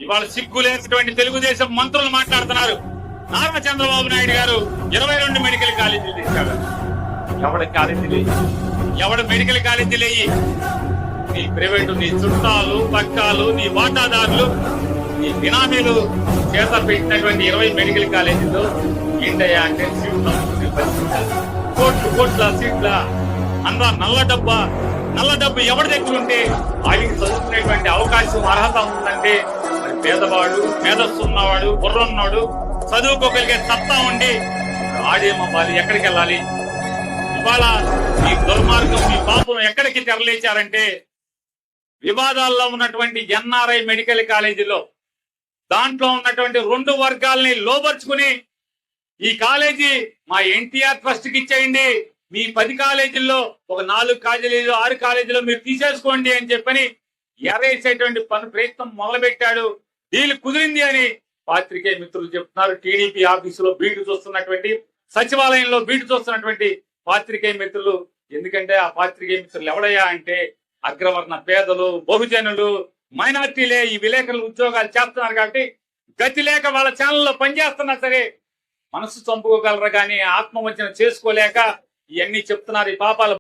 ఇవాళ సిగ్గు లేనటువంటి తెలుగుదేశం మంత్రులు మాట్లాడుతున్నారు. నారా చంద్రబాబు నాయుడు గారు 22 మెడికల్ కాలేజీలు తెచ్చాడు. ఎవడ కాలేజీలు, ఎవడ మెడికల్ కాలేజీలు అయ్యి నీ ప్రైవేటు, నీ చుట్టాలు పక్కాలు, నీ వాటాదారులు, నీ బినామీలు చేత పెట్టినటువంటి 20 మెడికల్ కాలేజీల్లో ఏంటయ్యా అంటే సీట్లు కోట్ల సీట్ల అందరూ నల్ల డబ్బు ఎవరి దగ్గర ఉంటే వాడికి చదువుకునేటువంటి అవకాశం అర్హత ఉందంటే మరి పేదవాడు, మేధస్సు ఉన్నవాడు, బుర్రున్నాడు, చదువుకోగలిగే సత్తా ఉండి ఆడేమవ్వాలి, ఎక్కడికి వెళ్ళాలి? ఇవాళ మీ దుర్మార్గం, మీ పాపం ఎక్కడికి తెరలేచారంటే వివాదాల్లో ఉన్నటువంటి ఎన్ఆర్ఐ మెడికల్ కాలేజీలో దాంట్లో ఉన్నటువంటి 2 వర్గాల్ని లోబర్చుకుని ఈ కాలేజీ మా ఎన్టీఆర్ ట్రస్ట్ కి ఇచ్చేయండి, మీ 10 కాలేజీల్లో ఒక 4 కాలేజీలు 6 కాలేజీలో మీరు తీసేసుకోండి అని చెప్పని ఎరేసేటువంటి ప్రయత్నం మొదలుపెట్టాడు. డీల్ కుదిరింది అని పాత్రికేయ మిత్రులు చెప్తున్నారు. టీడీపీ ఆఫీసులో బీటు చూస్తున్నటువంటి, సచివాలయంలో బీటు చూస్తున్నటువంటి పాత్రికేయ మిత్రులు. ఎందుకంటే ఆ పాత్రికేయ మిత్రులు ఎవడయ్యా అంటే అగ్రవర్ణ పేదలు, బహుజనులు, మైనార్టీలే ఈ విలేకరులు ఉద్యోగాలు చేస్తున్నారు. కాబట్టి గతి లేక వాళ్ళ ఛానల్లో పనిచేస్తున్నా సరే మనసు చంపుకోగలరు కానీ ఆత్మవంచన చేసుకోలేక ఇవన్నీ చెప్తున్నారు. ఈ పాపాలు